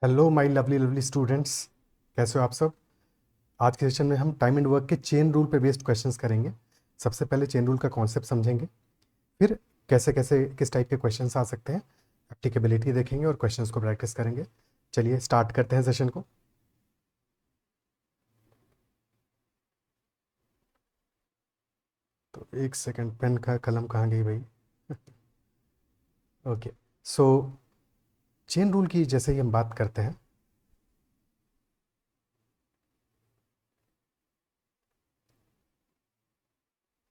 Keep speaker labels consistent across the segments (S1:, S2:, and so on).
S1: Hello my lovely lovely students, कैसे हो आप सब। आज के सेशन में हम टाइम एंड वर्क के चेन रूल पे बेस्ड क्वेश्चंस करेंगे। सबसे पहले चेन रूल का कॉन्सेप्ट समझेंगे, फिर कैसे कैसे किस टाइप के क्वेश्चंस आ सकते हैं, एप्लीकेबिलिटी देखेंगे और क्वेश्चंस को प्रैक्टिस करेंगे। चलिए स्टार्ट करते हैं सेशन को। तो एक सेकंड, पेन का कलम कहाँ गई भाई। ओके, सो चेन रूल की जैसे ही हम बात करते हैं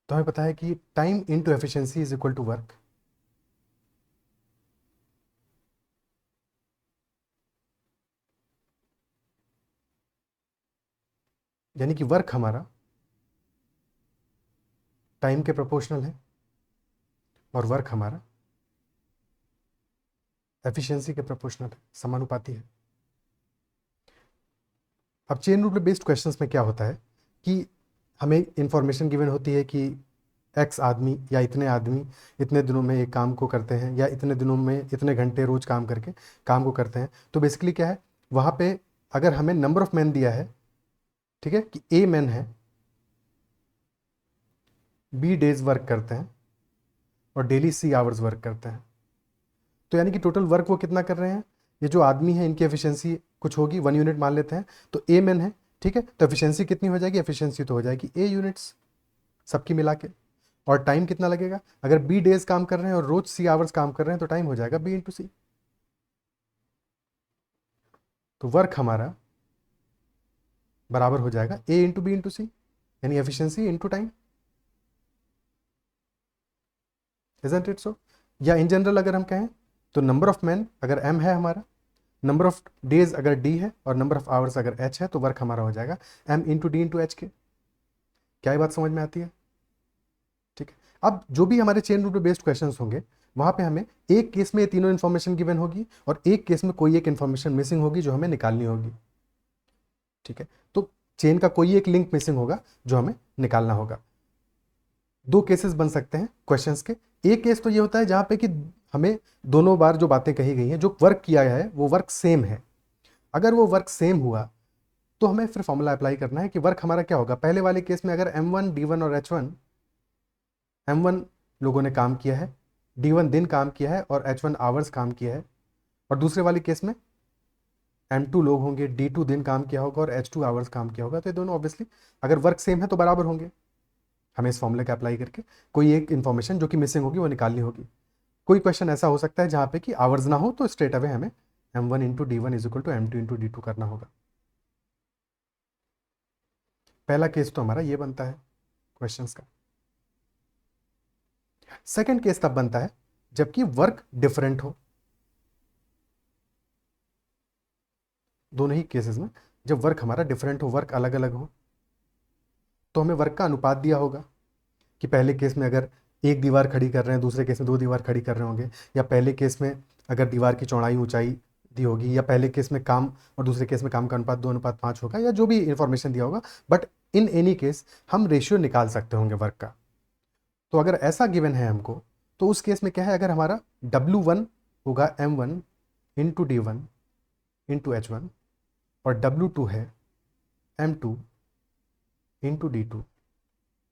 S1: तो हमें पता है कि time into efficiency is equal to work. यानी कि वर्क हमारा टाइम के प्रोपोर्शनल है और वर्क हमारा एफिशिएंसी के प्रोपोर्शनल है, समानुपाती है। अब चेन रूल बेस्ड क्वेश्चंस में क्या होता है कि हमें इंफॉर्मेशन गिवन होती है कि एक्स आदमी या इतने आदमी इतने दिनों में एक काम को करते हैं या इतने दिनों में इतने घंटे रोज काम करके काम को करते हैं। तो बेसिकली क्या है, वहाँ पे अगर हमें नंबर ऑफ मैन दिया है, ठीक है, कि ए मैन है, बी डेज वर्क करते हैं और डेली सी आवर्स वर्क करते हैं, तो यानी कि टोटल वर्क वो कितना कर रहे हैं। ये जो आदमी है इनकी एफिशिएंसी कुछ होगी, 1 यूनिट मान लेते हैं, तो ए मैन है, ठीक है, तो एफिशिएंसी कितनी हो जाएगी, एफिशिएंसी तो हो जाएगी ए यूनिट्स सबकी मिला के। और टाइम कितना लगेगा, अगर बी डेज काम कर रहे हैं और रोज सी आवर्स काम कर रहे हैं तो टाइम हो जाएगा बी इंटू सी। तो वर्क हमारा बराबर हो जाएगा A into B into C, यानी efficiency into time. Isn't it so? या इन जनरल अगर हम कहें तो नंबर ऑफ मैन अगर एम है हमारा, नंबर ऑफ डेज अगर डी है और नंबर ऑफ आवर्स अगर एच है, तो वर्क हमारा हो जाएगा M into D into H के। क्या ये बात समझ में आती है? ठीक है। अब जो भी हमारे चेन रूल पे बेस्ड क्वेश्चंस होंगे, वहां पे हमें एक केस में ये तीनों इन्फॉर्मेशन गिवन होगी और एक केस में कोई एक इन्फॉर्मेशन मिसिंग होगी जो हमें निकालनी होगी। ठीक है, तो चेन का कोई एक लिंक मिसिंग होगा जो हमें निकालना होगा। दो केसेस बन सकते हैं क्वेश्चंस के। एक केस तो ये होता है जहां पे कि हमें दोनों बार जो बातें कही गई हैं, जो वर्क किया है वो वर्क सेम है। अगर वो वर्क सेम हुआ तो हमें फिर फॉर्मूला अप्लाई करना है कि वर्क हमारा क्या होगा। पहले वाले केस में अगर M1 D1 और H1, M1 लोगों ने काम किया है, D1 दिन काम किया है और H1 आवर्स काम किया है, और दूसरे वाले केस में M2 लोग होंगे, D2 दिन काम किया होगा और H2 आवर्स काम किया होगा, तो ये दोनों ऑब्वियसली अगर वर्क सेम है तो बराबर होंगे। हमें इस फॉर्मूले का अप्लाई करके कोई एक इन्फॉर्मेशन जो कि मिसिंग होगी वो निकालनी होगी। कोई क्वेश्चन ऐसा हो सकता है जहाँ पे कि आवर्स ना हो, तो स्ट्रेट अवे हमें M1 into D1 is equal to M2 into D2 करना होगा। पहला केस तो हमारा ये बनता है क्वेश्चंस का। सेकंड केस तब बनता है जबकि वर्क डिफरेंट हो। दोनों ही केसेस में जब वर्क हमारा डिफरेंट हो, वर्क अलग अलग हो, तो हमें वर्क का अनुपात दिया होगा कि पहले केस में अगर एक दीवार खड़ी कर रहे हैं, दूसरे केस में दो दीवार खड़ी कर रहे होंगे, या पहले केस में अगर दीवार की चौड़ाई ऊंचाई दी होगी, या पहले केस में काम और दूसरे केस में काम का अनुपात 2:5 होगा, या जो भी इंफॉर्मेशन दिया होगा। बट इन एनी केस हम रेशियो निकाल सकते होंगे वर्क का। तो अगर ऐसा गिवन है हमको, तो उस केस में क्या है, अगर हमारा W1 होगा M1 into D1 into H1 और W2 है M2 into D2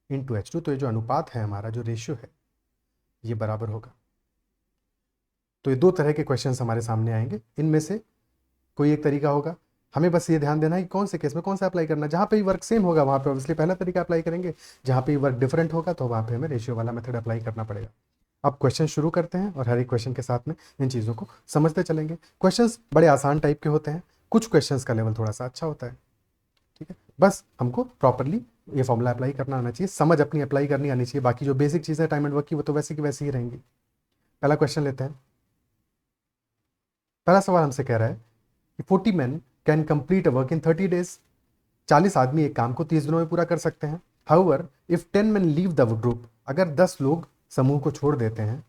S1: into H2, तो ये जो अनुपात है हमारा, जो रेशियो है, ये बराबर होगा। तो ये दो तरह के क्वेश्चंस हमारे सामने आएंगे, इनमें से कोई एक तरीका होगा। हमें बस ये ध्यान देना है कि कौन से केस में कौन सा अप्लाई करना है। जहाँ पे भी वर्क सेम होगा वहाँ पे ऑब्वियसली पहला तरीका अप्लाई करेंगे, जहाँ पे वर्क डिफरेंट होगा तो वहाँ पे हमें रेशियो वाला मेथड अप्लाई करना पड़ेगा। अब क्वेश्चन शुरू करते हैं और हर एक क्वेश्चन के साथ में इन चीज़ों को समझते चलेंगे। क्वेश्चंस बड़े आसान टाइप के होते हैं, कुछ क्वेश्चंस का लेवल थोड़ा सा अच्छा होता है। ठीक है, बस हमको प्रॉपरली ये फॉर्मूला अप्लाई करना आना चाहिए, समझ अपनी अप्लाई करनी आनी चाहिए। बाकी जो बेसिक चीज़ें टाइम एंड वर्क की वो तो वैसे की वैसी ही रहेंगी। पहला क्वेश्चन लेते हैं। पहला सवाल हमसे कह रहा है कि 40 man can complete a work in 30 days. 40 आदमी एक काम को 30 दिनों में पूरा कर सकते हैं। However if 10 man leave the group, अगर 10 लोग समूह को छोड़ देते हैं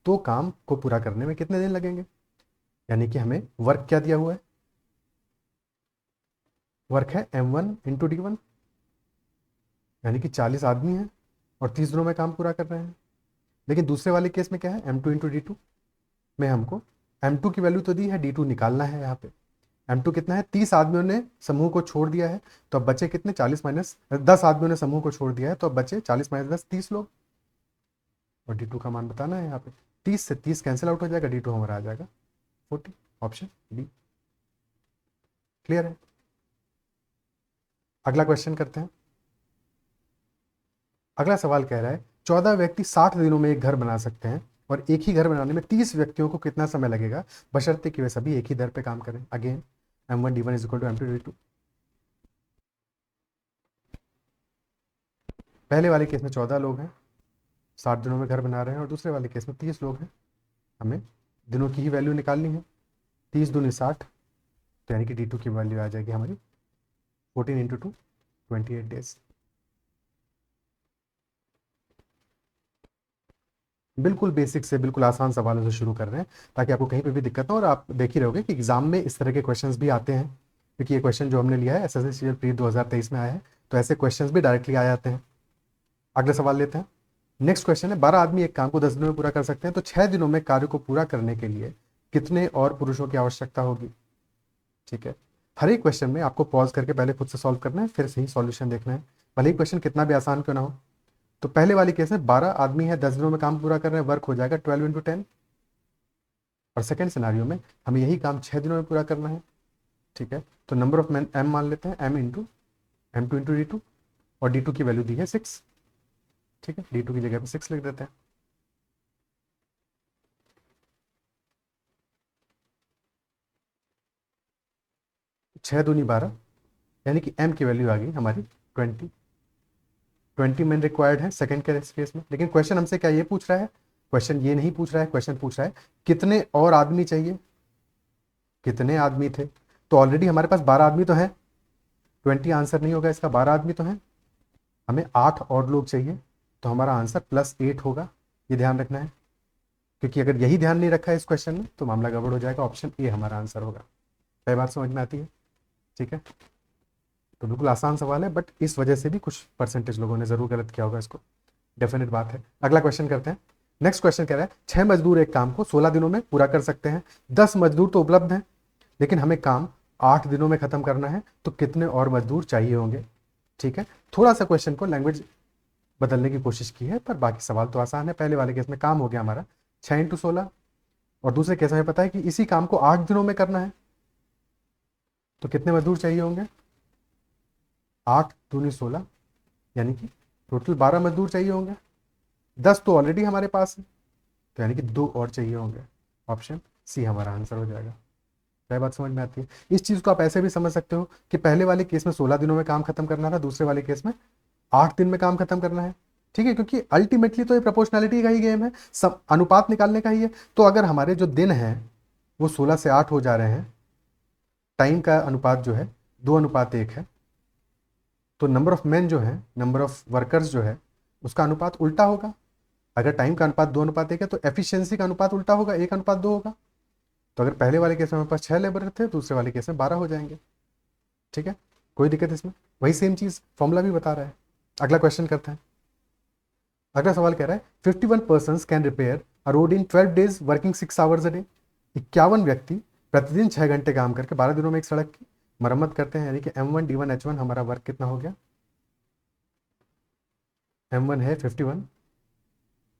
S1: तो काम को पूरा करने में कितने दिन लगेंगे। यानी कि हमें वर्क क्या दिया हुआ है, वर्क है M1 इंटू D1, यानी कि 40 आदमी हैं और 30 दिनों में काम पूरा कर रहे हैं। लेकिन दूसरे वाले केस में क्या है, M2 इंटू D2 में हमको M2 की वैल्यू तो दी है, D2 निकालना है यहाँ पे। M2 कितना है, 30 आदमियों ने समूह को छोड़ दिया है, तो अब बचे कितने, 40 माइनस 10 आदमियों ने समूह को छोड़ दिया है, तो अब बचे 40 माइनस 10, 30 लोग। और D2 का मान बताना है यहाँ पे, 30 से 30 कैंसिल आउट हो जाएगा, D2 हमारा आ जाएगा 40, ऑप्शन डी। क्लियर है? अगला क्वेश्चन करते हैं। अगला सवाल कह रहा है 14 व्यक्ति 60 दिनों में एक घर बना सकते हैं और एक ही घर बनाने में 30 व्यक्तियों को कितना समय लगेगा, बशर्ते कि वे सभी एक ही दर पे काम करें। Again M1D1 is equal to M2D2। पहले वाले केस में 14 लोग हैं, 60 दिनों में घर बना रहे हैं, और दूसरे वाले केस में 30 लोग हैं। हमें दिनों की ही वैल्यू निकालनी है, 30 दूनी 60, तो यानी कि D2 की वैल्यू आ जाएगी हमारी 14 × 2 28 डेज। बिल्कुल बेसिक से बिल्कुल आसान सवालों से शुरू कर रहे हैं ताकि आपको कहीं पे भी दिक्कत ना हो। और आप देख ही रहोगे कि एग्जाम में इस तरह के क्वेश्चंस भी आते हैं, क्योंकि ये क्वेश्चन जो हमने लिया है SSC प्री 2023 में आया है, तो ऐसे क्वेश्चंस भी डायरेक्टली आ जाते हैं। अगला सवाल लेते हैं। नेक्स्ट क्वेश्चन है 12 आदमी एक काम को 10 दिनों में पूरा कर सकते हैं, तो 6 दिनों में कार्य को पूरा करने के लिए कितने और पुरुषों की आवश्यकता होगी। ठीक है, हर एक क्वेश्चन में आपको पॉज करके पहले खुद से सॉल्व करना है, फिर सही सॉल्यूशन देखना है, भले ही क्वेश्चन कितना भी आसान क्यों ना हो। तो पहले वाली केस में 12 आदमी है, 10 दिनों में काम पूरा कर रहे हैं, वर्क हो जाएगा 12 × 10। और सेकेंड सिनारियो में हमें यही काम 6 दिनों में पूरा करना है। ठीक है, तो नंबर ऑफ मैन M मान लेते हैं, M2 × D2, और D2 की वैल्यू दी है 6। ठीक है, D2 की जगह पे 6 लिख देते हैं। छः दूनी 12, यानी कि M की वैल्यू आ गई हमारी 20 मैन रिक्वायर्ड है सेकंड के केस में। लेकिन क्वेश्चन हमसे क्या ये पूछ रहा है, क्वेश्चन ये नहीं पूछ रहा है, क्वेश्चन पूछ रहा है कितने और आदमी चाहिए, कितने आदमी थे। तो ऑलरेडी हमारे पास 12 आदमी तो हैं, 20 आंसर नहीं होगा इसका, 12 आदमी तो हैं, हमें 8 और लोग चाहिए, तो हमारा आंसर +8 होगा। ये ध्यान रखना है, क्योंकि अगर यही ध्यान नहीं रखा है इस क्वेश्चन में तो मामला गड़बड़ हो जाएगा। ऑप्शन ए हमारा आंसर होगा। कई बात समझ में आती है? ठीक है, तो बिल्कुल आसान सवाल है, बट इस वजह से भी कुछ परसेंटेज लोगों ने जरूर गलत किया होगा इसको, डेफिनेट बात है। अगला क्वेश्चन करते हैं। नेक्स्ट क्वेश्चन कह रहा है 6 मजदूर एक काम को 16 दिनों में पूरा कर सकते हैं, 10 मजदूर तो उपलब्ध हैं, लेकिन हमें काम 8 दिनों में खत्म करना है, तो कितने और मजदूर चाहिए होंगे। ठीक है, थोड़ा सा क्वेश्चन को लैंग्वेज बदलने की कोशिश की है, पर बाकी सवाल तो आसान है। पहले वाले केस में काम हो गया हमारा 6 × 16, और दूसरे केस में पता है कि इसी काम को 8 दिनों में करना है, तो कितने मजदूर चाहिए होंगे, 8 दूनी 16, यानी कि टोटल 12 मजदूर चाहिए होंगे। 10 तो ऑलरेडी हमारे पास है, तो यानी कि 2 और चाहिए होंगे। ऑप्शन सी हमारा आंसर हो जाएगा। क्या बात समझ में आती है? इस चीज़ को आप ऐसे भी समझ सकते हो कि पहले वाले केस में 16 दिनों में काम खत्म करना था, दूसरे वाले केस में 8 दिन में काम खत्म करना है। ठीक है, क्योंकि अल्टीमेटली तो ये प्रोपोर्शनैलिटी का ही गेम है, सब अनुपात निकालने का ही है। तो अगर हमारे जो दिन हैं वो 16 से 8 हो जा रहे हैं, टाइम का अनुपात जो है 2:1 है, तो नंबर ऑफ मैन जो है, नंबर ऑफ वर्कर्स जो है, उसका अनुपात उल्टा होगा। अगर टाइम का अनुपात 2:1 है तो एफिशिएंसी का अनुपात उल्टा होगा, 1:2 होगा। तो अगर पहले वाले केस में हमारे पास 6 लेबर थे, दूसरे वाले केस में 12 हो जाएंगे। ठीक है, कोई दिक्कत इसमें? वही सेम चीज़ फॉर्मूला भी बता रहा है। अगला क्वेश्चन करते हैं। अगला सवाल कह रहा है 51 persons can repair a road in 12 days working 6 hours a day. 51 व्यक्ति प्रतिदिन 6 घंटे काम करके 12 दिनों में एक सड़क की मरम्मत करते हैं, यानी कि M1D1H1 हमारा वर्क कितना हो गया, M1 है 51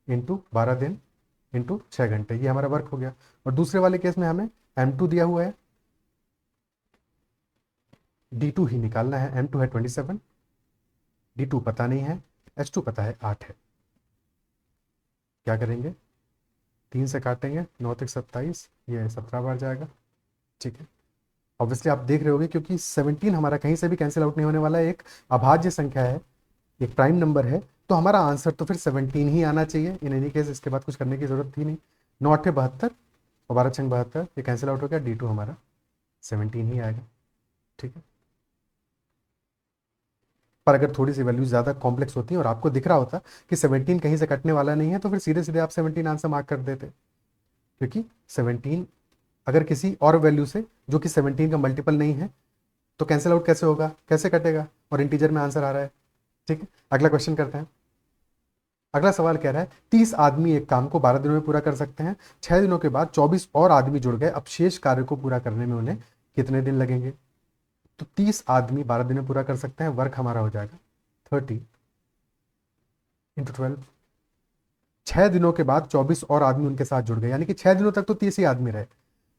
S1: × 12 दिन × 6 घंटे, ये हमारा वर्क हो गया। और दूसरे वाले केस में हमें M2 दिया हुआ है, D2 ही निकालना है। M2 है 27, D2 पता नहीं है, H2 पता है 8 है। क्या करेंगे, 3 से काटेंगे, 9 × 27, ये 17 बार जाएगा। ठीक है, ऑब्वियसली आप देख रहे होगे क्योंकि 17 हमारा कहीं से भी कैंसिल आउट नहीं होने वाला है, एक अभाज्य संख्या है, एक प्राइम नंबर है, तो हमारा आंसर तो फिर 17 ही आना चाहिए इन एनी केस। इसके बाद कुछ करने की जरूरत थी नहीं। 9 × 8 = 72 और 12 × 6 = 72, ये कैंसिल आउट हो गया, D2 हमारा 17 ही आएगा। ठीक है, पर अगर थोड़ी सी वैल्यू ज़्यादा कॉम्प्लेक्स होती है और आपको दिख रहा होता कि 17 कहीं से कटने वाला नहीं है, तो फिर सीधे सीधे आप 17 आंसर मार्क कर देते, क्योंकि 17 अगर किसी और वैल्यू से जो कि 17 का मल्टीपल नहीं है तो कैंसिल आउट कैसे होगा, कैसे कटेगा, और इंटीजर में आंसर आ रहा है। ठीक है, अगला क्वेश्चन करते हैं। अगला सवाल कह रहा है 30 आदमी एक काम को 12 दिनों में पूरा कर सकते हैं, 6 दिनों के बाद 24 और आदमी जुड़ गए, अब शेष कार्य को पूरा करने में उन्हें कितने दिन लगेंगे? तो 30 आदमी 12 दिन में पूरा कर सकते हैं। वर्क हमारा हो जाएगा 30 इंटू 12। 6 दिनों के बाद 24 और आदमी उनके साथ जुड़ गए, यानी कि 6 दिनों तक तो 30 ही आदमी रहे।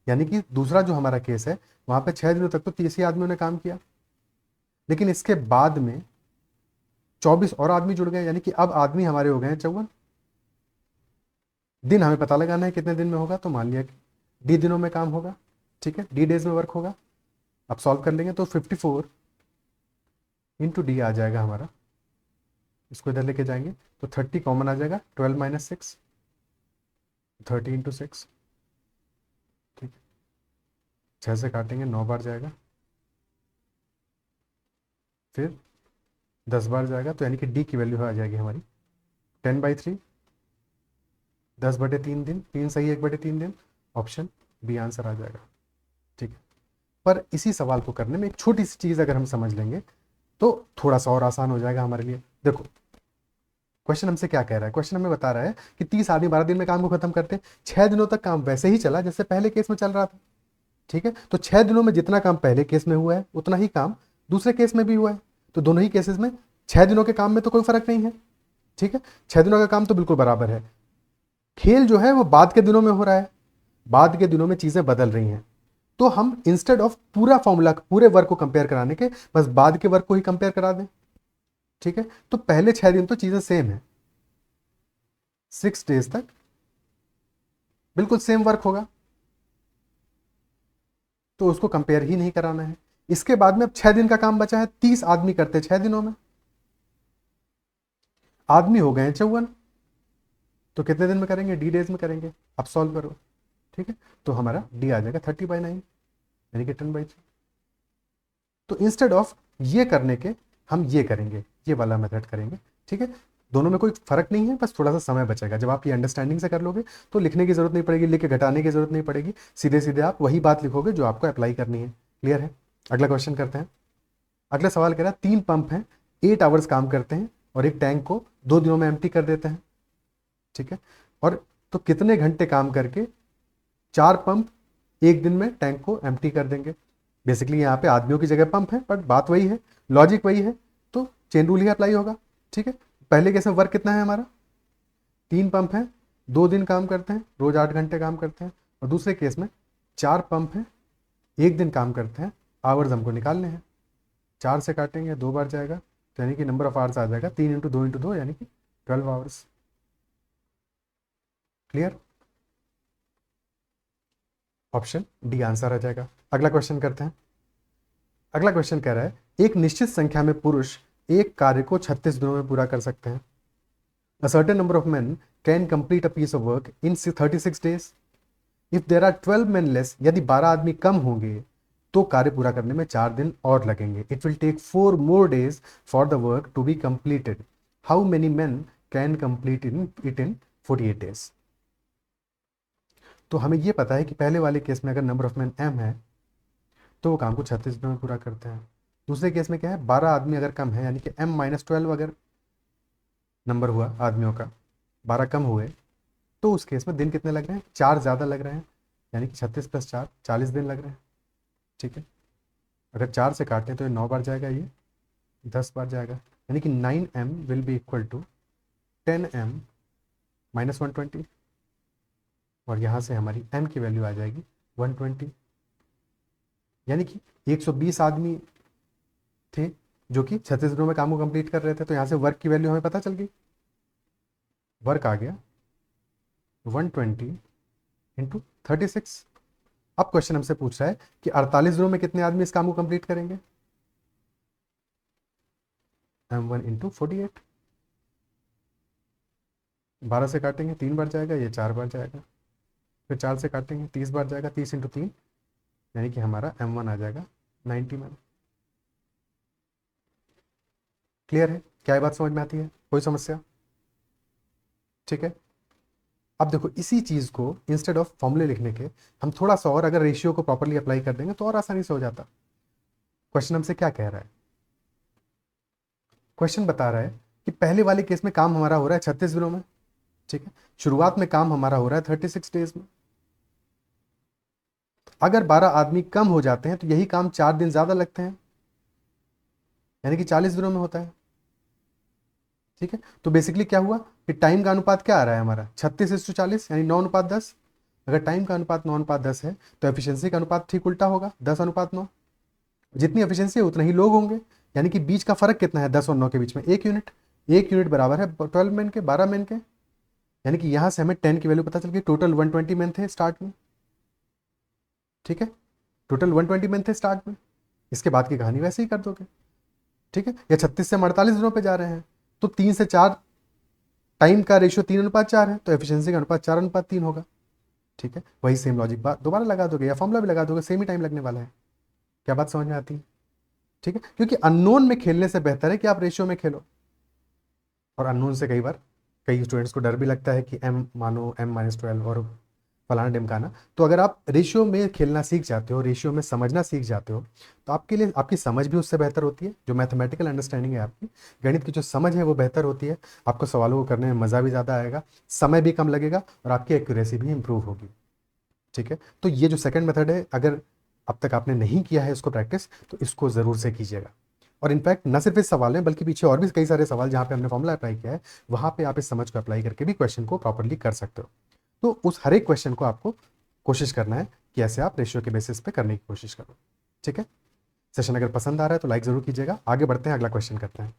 S1: यानी कि दूसरा जो हमारा केस है वहां पे 6 दिनों तक तो 30 ही आदमियों ने काम किया, लेकिन इसके बाद में 24 और आदमी जुड़ गए, यानी कि अब आदमी हमारे हो गए हैं 54। दिन हमें पता लगाना है कितने दिन में होगा, तो मान लिया कि डी दिनों में काम होगा, ठीक है, डी डेज में वर्क होगा। अब सॉल्व कर लेंगे तो 54 इंटू डी आ जाएगा हमारा, इसको इधर लेके जाएंगे तो 30 कॉमन आ जाएगा, 12 माइनस 6, 30 इंटू 6, ठीक है, 6 से काटेंगे 9 बार जाएगा, फिर 10 बार जाएगा, तो यानी कि डी की वैल्यू आ जाएगी हमारी 10/3, 10/3 दिन, 3 सही 1/3 दिन, ऑप्शन बी आंसर आ जाएगा, ठीक है। पर इसी सवाल को करने में एक छोटी सी चीज़ अगर हम समझ लेंगे तो थोड़ा सा और आसान हो जाएगा हमारे लिए। देखो क्वेश्चन हमसे क्या कह रहा है, क्वेश्चन हमें बता रहा है कि 30 आदमी 12 दिन में काम को खत्म करते हैं। 6 दिनों तक काम वैसे ही चला जैसे पहले केस में चल रहा था, ठीक है। तो 6 दिनों में जितना काम पहले केस में हुआ है उतना ही काम दूसरे केस में भी हुआ है, तो दोनों ही केसेस में 6 दिनों के काम में तो कोई फर्क नहीं है, ठीक है। 6 दिनों का काम तो बिल्कुल बराबर है। खेल जो है वो बाद के दिनों में हो रहा है, बाद के दिनों में चीजें बदल रही हैं, तो हम इंस्टेड ऑफ पूरा फॉर्मूला पूरे वर्क को कंपेयर कराने के बस बाद के वर्क को ही कंपेयर करा दें, ठीक है। तो पहले 6 दिन तो चीजें सेम है, 6 डेज तक बिल्कुल सेम वर्क होगा, तो उसको कंपेयर ही नहीं कराना है। इसके बाद में अब 6 दिन का काम बचा है, 30 आदमी करते 6 दिनों में, आदमी हो गए 54, तो कितने दिन में करेंगे? डी डेज में करेंगे। अब सॉल्व करो, ठीक है, तो हमारा डी आ जाएगा 30/9, यानी कि 10/3। तो इंस्टेड ऑफ ये करने के हम ये करेंगे, ये वाला मेथड करेंगे, ठीक है। दोनों में कोई फर्क नहीं है, बस थोड़ा सा समय बचेगा। जब आप ये अंडरस्टैंडिंग से कर लोगे तो लिखने की जरूरत नहीं पड़ेगी, लिख के घटाने की जरूरत नहीं पड़ेगी, सीधे सीधे आप वही बात लिखोगे जो आपको अप्लाई करनी है। क्लियर है? अगला क्वेश्चन करते हैं। अगला सवाल कह रहा है 3 पंप हैं, 8 आवर्स काम करते हैं और एक टैंक को 2 दिनों में एम्प्टी कर देते हैं, ठीक है। और तो कितने घंटे काम करके 4 पंप एक दिन में टैंक को एम्प्टी कर देंगे? बेसिकली यहाँ पे आदमियों की जगह पंप है, बट बात वही है, लॉजिक वही है, तो चेन रूल ही अप्लाई होगा, ठीक है। पहले केस में वर्क कितना है हमारा? 3 पंप है, 2 दिन काम करते हैं, रोज 8 घंटे काम करते हैं। और दूसरे केस में 4 पंप हैं, एक दिन काम करते हैं, आवर्स हमको निकालने हैं। 4 से काटेंगे 2 बार जाएगा, तो यानी कि नंबर ऑफ आवर्स आ जाएगा 3 इंटू 2 इंटू 2, यानी कि 12 hours. Clear? Option D answer आ जाएगा। अगला क्वेश्चन करते हैं। अगला क्वेश्चन कह रहा है एक निश्चित संख्या में पुरुष एक कार्य को 36 दिनों में पूरा कर सकते हैं। A certain number of men can complete a piece of work in 36 days. If there are 12 men less, यदि 12 आदमी कम होंगे तो कार्य पूरा करने में 4 दिन और लगेंगे। It will take 4 more days for the work to be completed. How many men can complete it in 48 days? तो हमें ये पता है कि पहले वाले केस में अगर नंबर ऑफ मैन m है तो वो काम को 36 दिनों में पूरा करते हैं। दूसरे केस में क्या है, 12 आदमी अगर कम है, यानी कि m-12 अगर नंबर हुआ आदमियों का, 12 कम हुए, तो उस केस में दिन कितने लग रहे हैं? 4 ज़्यादा लग रहे हैं, यानी कि 36 + 4 40 दिन लग रहे हैं, ठीक है। अगर 4 से काटें तो ये 9 बार जाएगा, ये 10 बार जाएगा, यानी कि 9m will be equal to 10m - 120, और यहाँ से हमारी m की वैल्यू आ जाएगी 120, यानी कि 120 आदमी थे जो कि 36 दिनों में काम को कंप्लीट कर रहे थे। तो यहाँ से वर्क की वैल्यू हमें पता चल गई, वर्क आ गया 120 इंटू 36। अब क्वेश्चन हमसे पूछ रहा है कि 48 दिनों में कितने आदमी इस काम को कंप्लीट करेंगे? m1 इंटू 48, 12 से काटेंगे 3 बार जाएगा, ये 4 बार जाएगा, फिर 4 से काटेंगे 30 बार जाएगा, 30 इंटू 3, यानी कि हमारा m1 आ जाएगा 90 मैन। क्लियर है? क्या ये बात समझ में आती है? कोई समस्या? ठीक है। अब देखो इसी चीज़ को इंस्टेड ऑफ फॉर्मूले लिखने के हम थोड़ा सा और अगर रेशियो को प्रॉपरली अप्लाई कर देंगे तो और आसानी से हो जाता। क्वेश्चन हमसे क्या कह रहा है? क्वेश्चन बता रहा है कि पहले वाले केस में काम हमारा हो रहा है 36 दिनों में, ठीक है। शुरुआत में काम हमारा हो रहा है 36 डेज में। अगर 12 आदमी कम हो जाते हैं तो यही काम 4 दिन ज़्यादा लगते हैं, यानी कि 40 दिनों में होता है। ठीक है, तो बेसिकली क्या हुआ कि टाइम का अनुपात क्या आ रहा है हमारा 36:40, यानी 9:10। अगर टाइम का अनुपात 9:10 है तो एफिशिएंसी का अनुपात ठीक उल्टा होगा, 10:9। जितनी एफिशिएंसी है उतने ही लोग होंगे, यानी कि बीच का फर्क कितना है 10 और 9 के बीच में, 1 यूनिट। 1 यूनिट बराबर है 12 मैन के, 12 मैन के, यानी कि यहां से हमें 10 की वैल्यू पता चल गई। टोटल 120 मैन थे स्टार्ट में। ठीक है, टोटल 120 मैन थे स्टार्ट में। इसके बाद की कहानी वैसे ही कर दोगे। ठीक है, या 36 से हम 48 दिनों पे जा रहे हैं तो 3 से 4, टाइम का रेशियो 3:4 है तो एफिशिएंसी का अनुपात 4:3 होगा। ठीक है, वही सेम लॉजिक बात दोबारा लगा दोगे या फॉर्मूला भी लगा दोगे, सेम ही टाइम लगने वाला है। क्या बात समझ में आती है? ठीक है, क्योंकि अननोन में खेलने से बेहतर है कि आप रेशियो में खेलो। और अननोन से कई बार कई स्टूडेंट्स को डर भी लगता है कि एम मानो M-12 और फलाना ढिमकाना। तो अगर आप रेशियो में खेलना सीख जाते हो, रेशियो में समझना सीख जाते हो, तो आपके लिए आपकी समझ भी उससे बेहतर होती है। जो मैथमेटिकल अंडरस्टैंडिंग है आपकी, गणित की जो समझ है वो बेहतर होती है। आपको सवालों को करने में मज़ा भी ज़्यादा आएगा, समय भी कम लगेगा और आपकी एक्यूरेसी भी इंप्रूव होगी। ठीक है, तो ये जो सेकंड मेथड है, अगर अब तक आपने नहीं किया है इसको प्रैक्टिस, तो इसको ज़रूर से कीजिएगा। और इनफैक्ट न सिर्फ इस सवाल में बल्कि पीछे और भी कई सारे सवाल जहाँ पे हमने फॉर्मूला अप्लाई किया है, वहाँ पे आप इस समझ को अप्लाई करके भी क्वेश्चन को प्रॉपरली कर सकते हो। तो उस हर एक क्वेश्चन को आपको कोशिश करना है कि ऐसे आप रेशियो के बेसिस पे करने की कोशिश करो। ठीक है, सेशन अगर पसंद आ रहा है तो लाइक ज़रूर कीजिएगा। आगे बढ़ते हैं, अगला क्वेश्चन करते हैं।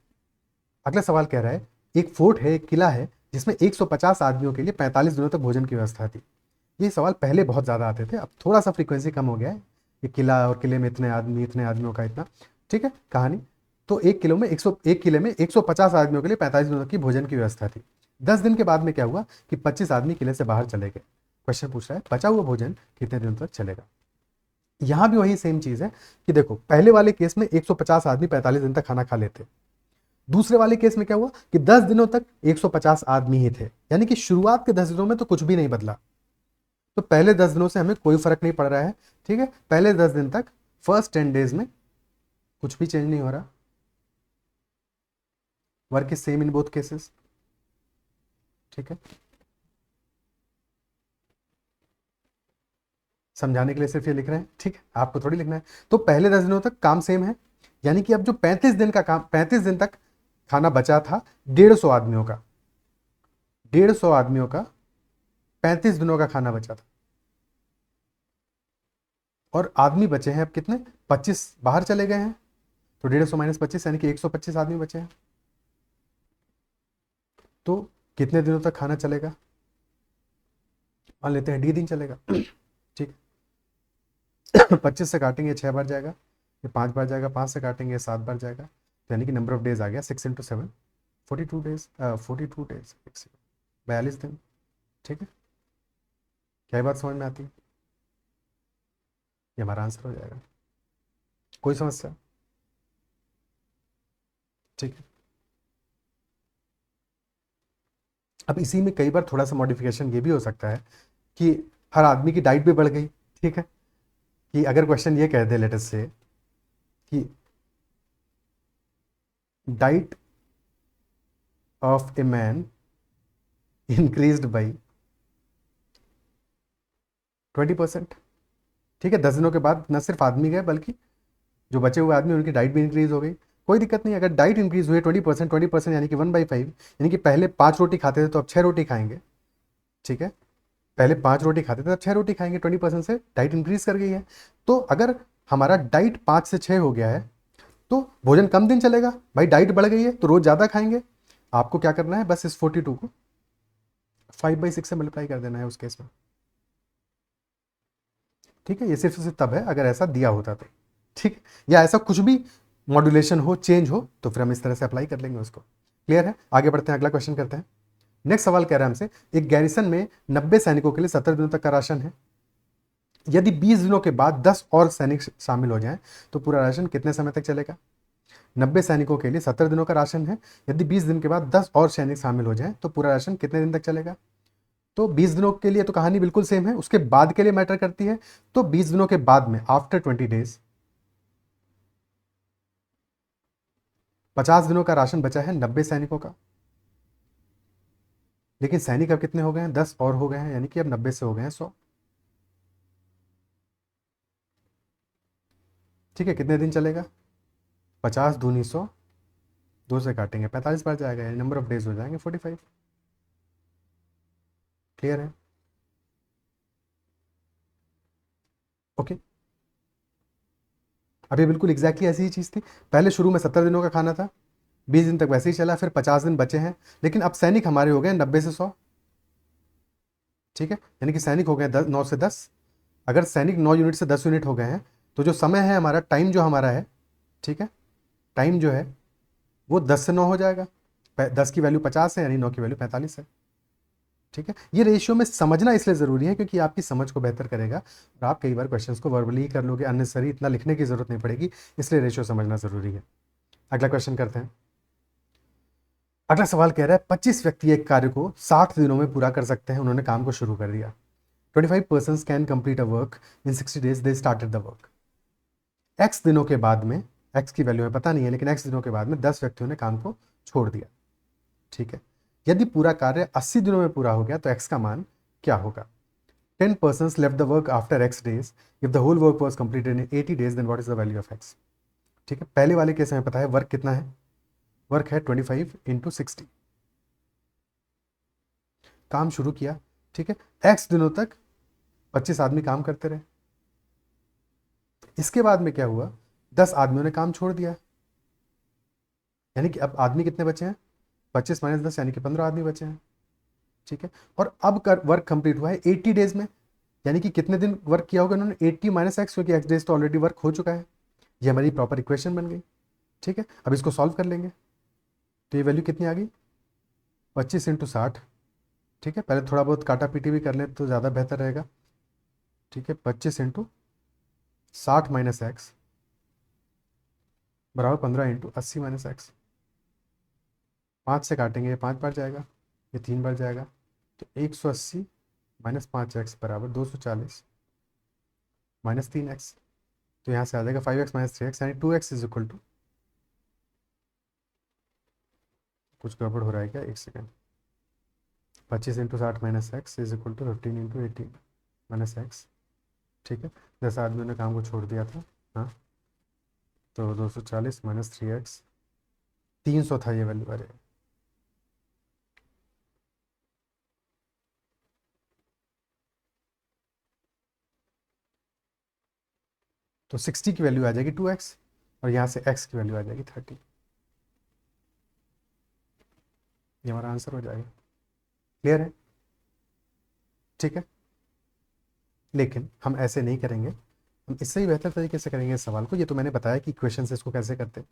S1: अगला सवाल कह रहा है, एक फोर्ट है, एक किला है जिसमें 150 आदमियों के लिए 45 दिनों तक भोजन की व्यवस्था थी। ये सवाल पहले बहुत ज़्यादा आते थे, अब थोड़ा सा फ्रीक्वेंसी कम हो गया है। ये किला और किले में इतने आदमी, इतने आदमियों का इतना। ठीक है, कहानी तो एक किले में 150 आदमियों के लिए 45 दिनों तक की भोजन की व्यवस्था थी। 10 दिन के बाद में क्या हुआ कि 25 आदमी किले से बाहर चले गए। क्वेश्चन पूछ रहा है बचा हुआ भोजन कितने दिनों तक चलेगा। यहां भी वही सेम चीज है कि देखो, पहले वाले केस में 150 आदमी 45 दिन तक खाना खा लेते। दूसरे वाले केस में क्या हुआ कि 10 दिनों तक 150 आदमी ही थे, यानी कि शुरुआत के 10 दिनों में तो कुछ भी नहीं बदला। तो पहले 10 दिनों से हमें कोई फर्क नहीं पड़ रहा है। ठीक है, पहले 10 दिन तक, फर्स्ट 10 डेज में कुछ भी चेंज नहीं हो रहा। Work is same in both cases. ठीक है, समझाने के लिए सिर्फ ये लिख रहे हैं। ठीक है, आपको थोड़ी लिखना है। तो पहले 10 दिनों तक काम सेम है, यानी कि अब जो 35 दिन का काम, 35 दिन तक खाना बचा था 150 आदमियों का, 150 आदमियों का 35 दिनों का खाना बचा था। और आदमी बचे हैं अब कितने, 25 बाहर चले गए हैं। तो 150 माइनस 25 यानी कि 125 आदमी बचे हैं। तो कितने दिनों तक खाना चलेगा, मान लेते हैं D दिन चलेगा। ठीक, 25 से काटेंगे 6 बार जाएगा, ये 5 बार जाएगा, 5 से काटेंगे 7 बार जाएगा। तो यानी कि नंबर ऑफ डेज आ गया 6 × 7, 42 डेज, 42 डेज, 42 दिन। ठीक है, क्या ये बात समझ में आती है? ये हमारा आंसर हो जाएगा। कोई समस्या? ठीक है, अब इसी में कई बार थोड़ा सा मॉडिफिकेशन ये भी हो सकता है कि हर आदमी की डाइट भी बढ़ गई। ठीक है, कि अगर क्वेश्चन ये कह दे लेटेस्ट से कि diet of a man increased by 20%। ठीक है, 10 दिनों के बाद न सिर्फ आदमी गए बल्कि जो बचे हुए आदमी उनकी डाइट भी इंक्रीज हो गई। कोई दिक्कत नहीं, अगर डाइट इंक्रीज हुई 20%, 20% यानी कि 1/5, यानी कि पहले 5 रोटी खाते थे तो अब 6 रोटी खाएंगे। ठीक है, पहले 5 रोटी खाते थे अब 6 रोटी खाएंगे, 20% से डाइट इंक्रीज कर गई है। तो अगर हमारा डाइट 5 से 6 हो गया है तो भोजन कम दिन चलेगा। भाई डाइट बढ़ गई है तो रोज ज़्यादा खाएंगे। आपको क्या करना है, बस इस 42 को 5/6 से मल्टीप्लाई कर देना है उस केस में। ठीक है, ये सिर्फ तब है अगर ऐसा दिया होता तो। ठीक, या ऐसा कुछ भी मॉड्यूलेशन हो, चेंज हो, तो फिर हम इस तरह से अप्लाई कर लेंगे उसको। क्लियर है? आगे बढ़ते हैं, अगला क्वेश्चन करते हैं। नेक्स्ट सवाल कह रहा है हमसे, एक गैरिसन में 90 सैनिकों के लिए 70 दिनों तक का राशन है। यदि 20 दिनों के बाद 10 और सैनिक शामिल हो जाएं तो पूरा राशन कितने समय तक चलेगा? 90 सैनिकों के लिए 70 दिनों का राशन है, यदि 20 दिन के बाद 10 और सैनिक शामिल हो जाएं तो पूरा राशन कितने दिन तक चलेगा? तो 20 दिनों के लिए तो कहानी बिल्कुल सेम है, उसके बाद के लिए मैटर करती है। तो 20 दिनों के बाद में, आफ्टर 20 डेज, 50 दिनों का राशन बचा है 90 सैनिकों का। लेकिन सैनिक अब कितने हो गए हैं, 10 और हो गए हैं, यानी कि अब 90 से हो गए हैं 100। ठीक है, कितने दिन चलेगा? 50 दूनी 100, 2 से काटेंगे 45 बार जाएगा, यानी नंबर ऑफ डेज हो जाएंगे 45। क्लियर है? ओके। अभी बिल्कुल एग्जैक्टली ऐसी ही चीज़ थी। पहले शुरू में 70 दिनों का खाना था, 20 दिन तक वैसे ही चला, फिर 50 दिन बचे हैं, लेकिन अब सैनिक हमारे हो गए 90 से 100। ठीक है, यानी कि सैनिक हो गए 9 से 10। अगर सैनिक 9 यूनिट से 10 यूनिट हो गए हैं, तो जो समय है हमारा, टाइम जो हमारा है, ठीक है, टाइम जो है वो 10 से 9 हो जाएगा। 10 की वैल्यू 50 है, यानी 9 की वैल्यू 45 है। ठीक है, ये रेशियो में समझना इसलिए ज़रूरी है क्योंकि आपकी समझ को बेहतर करेगा, और आप कई बार क्वेश्चंस को वर्बली ही कर लोगे, अननेसेसरी इतना लिखने की ज़रूरत नहीं पड़ेगी, इसलिए रेशियो समझना ज़रूरी है। अगला क्वेश्चन करते हैं। अगला सवाल कह रहा है 25 व्यक्ति एक कार्य को 60 दिनों में पूरा कर सकते हैं। उन्होंने काम को शुरू कर दिया। 25 person can complete a work in 60 days, they started the work. X दिनों के बाद में, एक्स की वैल्यू हमें पता नहीं है, लेकिन एक्स दिनों के बाद में 10 व्यक्तियों ने काम को छोड़ दिया। ठीक है, यदि पूरा कार्य 80 दिनों में पूरा हो गया तो एक्स का मान क्या होगा? 10 persons left the work after x days. If the whole work was completed in 80 days, then what is the value of x? ठीक है, पहले वाले केस में पता है वर्क कितना है, वर्क है 25 इंटू 60। काम शुरू किया, ठीक है, x दिनों तक 25 आदमी काम करते रहे। इसके बाद में क्या हुआ, 10 आदमियों ने काम छोड़ दिया, यानी कि अब आदमी कितने बचे हैं? 25 माइनस 10 यानी कि 15 आदमी बचे हैं। ठीक है, और अब वर्क कंप्लीट हुआ है 80 डेज में, यानी कि कितने दिन वर्क किया होगा उन्होंने? 80 माइनस एक्स, क्योंकि एक्स डेज तो ऑलरेडी वर्क हो चुका है। ये हमारी प्रॉपर इक्वेशन बन गई। ठीक है, अब इसको सॉल्व कर लेंगे, तो ये वैल्यू कितनी आ गई? 25 इंटू 60। ठीक है, पहले थोड़ा बहुत काटा पीटी भी कर लें तो ज़्यादा बेहतर रहेगा। ठीक है, 25 इंटू 60 माइनस एक्स बराबर 15 इंटू 80 माइनस एक्स। 5 से काटेंगे, ये 5 बार जाएगा, ये 3 बार जाएगा, तो 180 माइनस 5x बराबर 240 माइनस 3x। तो यहाँ से आ जाएगा 5x माइनस 3x, यानी 2x इज इक्वल टू, कुछ गड़बड़ हो रहा है क्या? एक second. 25 into 60 minus X is equal to 15 into 18 minus X. ठीक है, 10 आदमियों ने काम को छोड़ दिया था। हाँ, तो 240 माइनस 3x, 300 था ये वैल्यू। अरे तो 60 की वैल्यू आ जाएगी 2x, और यहाँ से x की वैल्यू आ जाएगी 30। ये हमारा आंसर हो जाएगा। क्लियर है? ठीक है, लेकिन हम ऐसे नहीं करेंगे, हम इससे ही बेहतर तरीके से करेंगे इस सवाल को। ये तो मैंने बताया कि इक्वेशन से इसको कैसे करते हैं।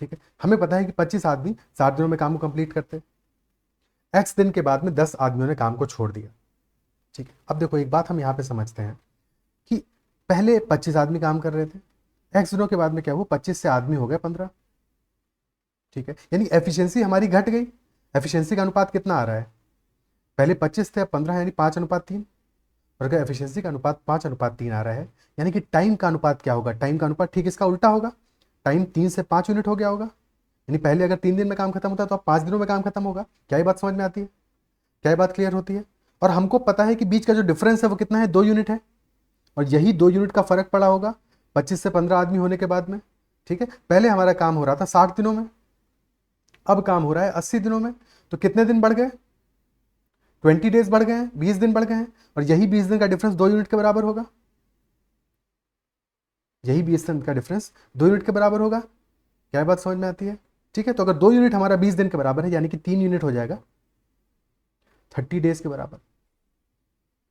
S1: ठीक है, हमें पता है कि 25 आदमी 60 दिनों में काम को कंप्लीट करते, एक्स दिन के बाद में 10 आदमियों ने काम को छोड़ दिया। ठीक है, अब देखो एक बात हम यहाँ पे समझते हैं कि पहले 25 आदमी काम कर रहे थे, एक्स दिनों के बाद में क्या हुआ, 25 से आदमी हो गए 15। ठीक है, यानी एफिशिएंसी हमारी घट गई। एफिशिएंसी का अनुपात कितना आ रहा है? पहले 25 थे, अब 15, यानी 5:3। और अगर एफिशिएंसी का अनुपात 5:3 आ रहा है, यानी कि टाइम का अनुपात क्या होगा? टाइम का अनुपात ठीक इसका उल्टा होगा। टाइम 3 से 5 यूनिट हो गया होगा, यानी पहले अगर 3 दिन में काम खत्म होता है तो अब 5 दिनों में काम खत्म होगा। क्या ये बात समझ में आती है? क्या ये बात क्लियर होती है? और हमको पता है कि बीच का जो डिफरेंस है वो कितना है? 2 यूनिट है, और यही 2 यूनिट का फर्क पड़ा होगा 25 से 15 आदमी होने के बाद में। ठीक है, पहले हमारा काम हो रहा था 60 दिनों में, अब काम हो रहा है 80 दिनों में। तो कितने दिन बढ़ गए? 20 डेज बढ़ गए हैं, 20 दिन बढ़ गए हैं, और यही 20 दिन का डिफरेंस 2 यूनिट के बराबर होगा। यही 20 दिन का डिफरेंस 2 यूनिट के बराबर होगा। क्या बात समझ में आती है? ठीक है, तो अगर 2 यूनिट हमारा 20 दिन के बराबर है, यानी कि 3 यूनिट हो जाएगा 30 डेज के बराबर।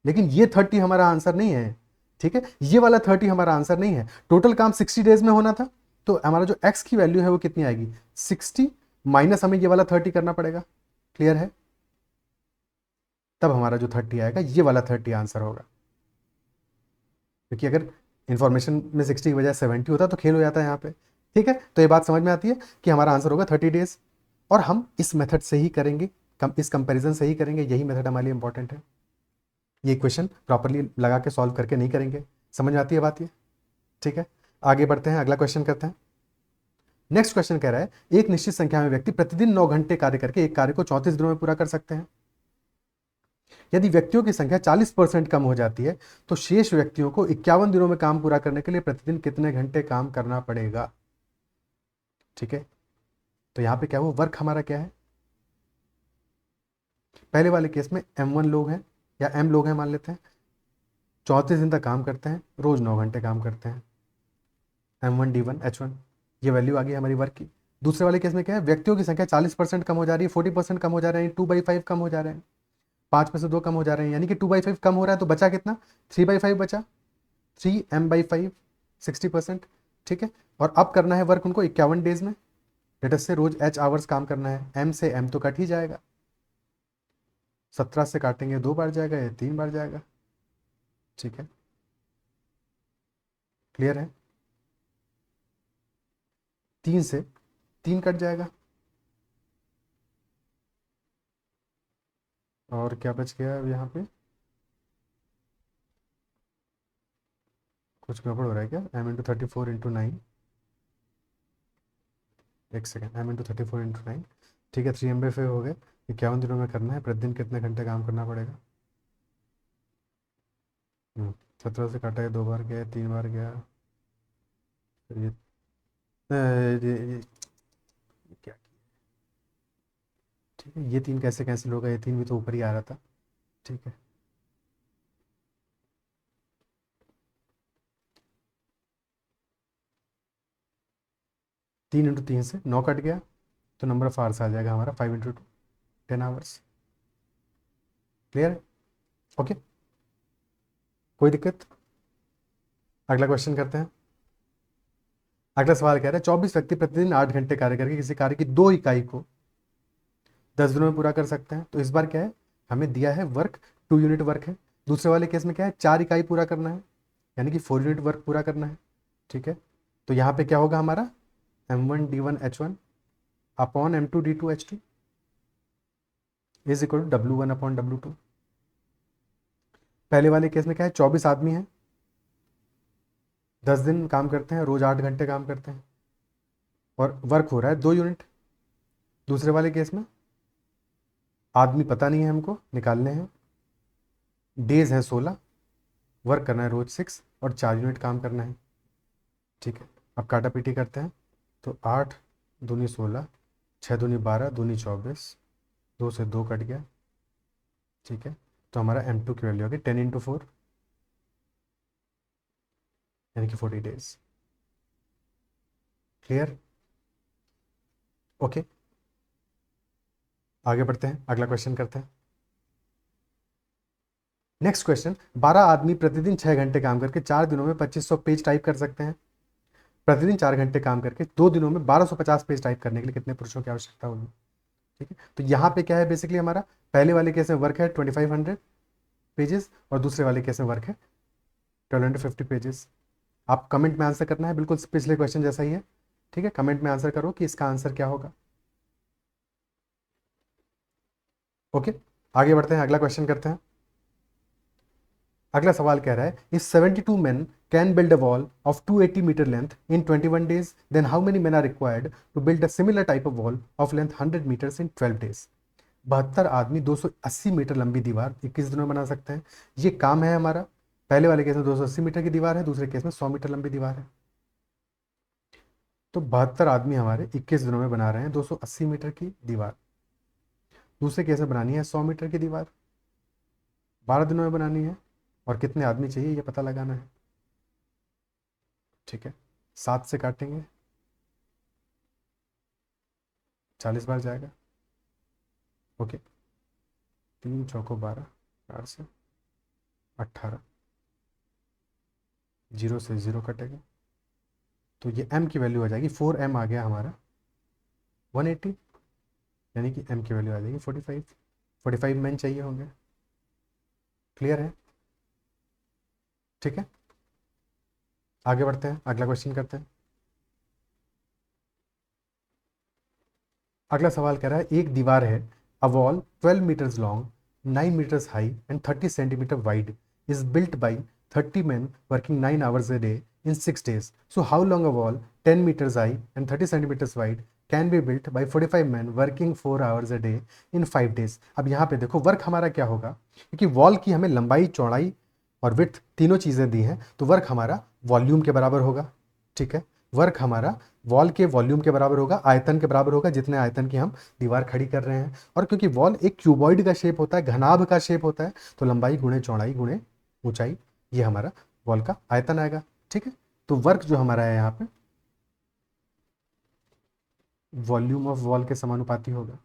S1: लेकिन ये 30 हमारा आंसर नहीं है। ठीक है, ये वाला 30 हमारा आंसर नहीं है। टोटल काम 60 डेज में होना था, तो हमारा जो एक्स की वैल्यू है वो कितनी आएगी? 60 माइनस हमें ये वाला 30 करना पड़ेगा। क्लियर है? तब हमारा जो 30 आएगा, ये वाला 30 आंसर होगा। क्योंकि अगर इंफॉर्मेशन में 60 की बजाय 70 होता तो खेल हो जाता है यहाँ पे। ठीक है, तो ये बात समझ में आती है कि हमारा आंसर होगा 30 डेज, और हम इस मेथड से ही करेंगे, इस कंपैरिजन से ही करेंगे। यही मेथड हमारे लिए इंपॉर्टेंट है। ये इक्वेशन प्रॉपरली लगा के सॉल्व करके नहीं करेंगे। समझ में आती है बात ये? ठीक है, आगे बढ़ते हैं, अगला क्वेश्चन करते हैं। नेक्स्ट क्वेश्चन कह रहा है एक निश्चित संख्या में व्यक्ति प्रतिदिन 9 घंटे कार्य करके एक कार्य को 34 दिनों में पूरा कर सकते हैं। यदि व्यक्तियों की संख्या 40% कम हो जाती है तो शेष व्यक्तियों को 51 दिनों में काम पूरा करने के लिए प्रतिदिन कितने घंटे काम करना पड़ेगा। ठीक है, तो यहाँ पे क्या हुआ, वर्क हमारा क्या है, पहले वाले केस में M1 लोग हैं या M लोग हैं मान लेते हैं, 34 दिन तक काम करते हैं, रोज 9 घंटे काम करते हैं, M1 D1 H1, ये वैल्यू आ गई हमारी वर्क की। दूसरे वाले केस में क्या है, व्यक्तियों की संख्या 40% कम हो जा रही है, 40% कम हो जा रहे हैं, 2/5 कम हो जा रहे हैं, 5 में से 2 कम हो जा रहे हैं, यानी कि 2/5 कम हो रहा है, तो बचा कितना, 3/5 बचा, 3M/5, 60%। ठीक है, और अब करना है वर्क उनको 51 डेज में, लेट अस से रोज H आवर्स काम करना है, M से M तो कट ही जाएगा, 17 से काटेंगे 2 बार जाएगा या 3 बार जाएगा। ठीक है, क्लियर है, 3 से 3 कट जाएगा, और क्या बच गया अब यहाँ पे, कुछ गड़बड़ हो रहा है क्या, M×34 × 9, एक सेकेंड, M×34 × 9, ठीक है, 3M/5 हो गए, 51 दिनों में करना है, प्रतिदिन कितने घंटे काम करना पड़ेगा। 17 से काटा है, 2 बार गया, 3 बार गया, फिर ये क्या, ठीक है, ये 3 कैसे कैंसिल होगा, ये 3 भी तो ऊपर ही आ रहा था। ठीक है, 3 × 3 से 9 कट गया, तो नंबर ऑफ आवर्स आ जाएगा हमारा 5 × 2, 10 आवर्स। क्लियर है, ओके, कोई दिक्कत। अगला क्वेश्चन करते हैं। अगला सवाल कह रहा है 24 व्यक्ति प्रतिदिन 8 घंटे कार्य करके किसी कार्य की 2 इकाई को 10 दिनों में पूरा कर सकते हैं। तो इस बार क्या है, हमें दिया है वर्क 2 यूनिट वर्क है, दूसरे वाले केस में क्या है, 4 इकाई पूरा करना है, यानी कि 4 यूनिट वर्क पूरा करना है। ठीक है, तो यहाँ पे क्या होगा हमारा, M1 D1 H1 upon M2 D2 H2 is equal to W1 upon W2। पहले वाले केस में क्या है, 24 आदमी हैं, 10 दिन काम करते हैं, रोज 8 घंटे काम करते हैं, और वर्क हो रहा है 2 यूनिट। दूसरे वाले केस में आदमी पता नहीं है, हमको निकालने हैं, डेज हैं 16, वर्क करना है रोज 6 और 4 यूनिट काम करना है। ठीक है, अब काटा पीटी करते हैं, तो 8 दूनी 16, 6 दूनी 12, दूनी 24, 2 से 2 कट गया। ठीक है, तो हमारा M2 की वैल्यू होगी 10 × 4, यानी कि 40 डेज। क्लियर, ओके, आगे बढ़ते हैं, अगला क्वेश्चन करते हैं। नेक्स्ट क्वेश्चन, 12 आदमी प्रतिदिन 6 घंटे काम करके 4 दिनों में 2500 पेज टाइप कर सकते हैं। प्रतिदिन 4 घंटे काम करके 2 दिनों में 1250 पेज टाइप करने के लिए कितने पुरुषों की आवश्यकता होगी। ठीक है, तो यहाँ पे क्या है, बेसिकली हमारा पहले वाले केस में वर्क है 2500 पेजेस, और दूसरे वाले केस में वर्क है 1250 पेजेस। आप कमेंट में आंसर करना है, बिल्कुल पिछले क्वेश्चन जैसा ही है। ठीक है, कमेंट में आंसर करो कि इसका आंसर क्या होगा। ओके, आगे बढ़ते हैं, अगला क्वेश्चन करते हैं। अगला सवाल कह रहा है, if 72 men can build a wall of 280 meter length in 21 days, then how many men are required to build a similar type of wall of length 100 meters in 12 days। 72 आदमी 280 मीटर लंबी दीवार 21 दिनों में बना सकते हैं। ये काम है हमारा, पहले वाले केस में 280 मीटर की दीवार है, दूसरे केस में 100 मीटर लंबी दीवार है। तो 72 आदमी हमारे 21 दिनों में बना रहे हैं 280 मीटर की दीवार। दूसरे केस में बनानी है 100 मीटर की दीवार, 12 दिनों में बनानी है, और कितने आदमी चाहिए ये पता लगाना है। ठीक है, 7 से काटेंगे, 40 बार जाएगा। ओके, 3 चौको 12, 4 से 18, 0 से 0 कटेगा, तो ये M की वैल्यू आ जाएगी 4M आ गया हमारा 180, यानी कि M की वैल्यू आ जाएगी 45 मैन चाहिए होंगे। क्लियर है, ठीक है, आगे बढ़ते हैं, अगला क्वेश्चन करते हैं। अगला सवाल कह रहा है, एक दीवार है, a wall 12 metres long, 9 metres high and 30 centimetre wide is built by 30 men working 9 hours a day in 6 days. So how long a wall 10 meters high and 30 centimeters wide can be built by 45 man working 4 hours a day in 5 days. अब यहाँ पे देखो work हमारा क्या होगा, क्योंकि wall की हमें लंबाई, चौड़ाई और विड्थ तीनों चीज़ें दी हैं, तो वर्क हमारा वॉल्यूम के बराबर होगा। ठीक है, वर्क हमारा वॉल के वॉल्यूम के बराबर होगा, आयतन के बराबर होगा, जितने आयतन की हम दीवार खड़ी कर रहे हैं। और क्योंकि वॉल एक क्यूबॉइड का शेप होता है, घनाभ का शेप होता है, तो लंबाई गुणे चौड़ाई गुणे ऊंचाई, ये हमारा वॉल का आयतन आएगा। ठीक है, तो वर्क जो हमारा है यहाँ पे वॉल्यूम ऑफ वॉल के समानुपाती होगा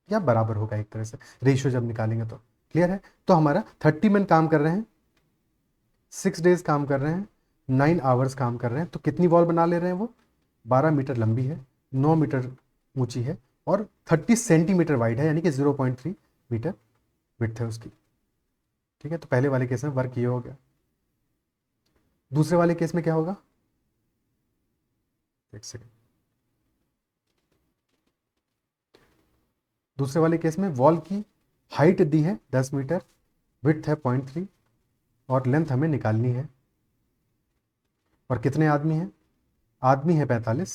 S1: या बराबर होगा एक तरह से, रेशियो जब निकालेंगे तो। क्लियर है? तो हमारा 30 मैन काम कर रहे हैं, 6 डेज काम कर रहे हैं, 9 आवर्स काम कर रहे हैं, तो कितनी वॉल बना ले रहे हैं वो? 12 मीटर लंबी है, 9 मीटर ऊंची है और 30 सेंटीमीटर वाइड है, यानी कि 0.3 मीटर विड्थ है उसकी। ठीक है, तो पहले वाले केस में वर्क ये हो गया। दूसरे वाले केस में क्या होगा? एक सेकेंड। दूसरे वाले केस में वॉल की हाइट दी है 10 मीटर, विड्थ है 0.3 और लेंथ हमें निकालनी है। और कितने आदमी हैं? आदमी है 45,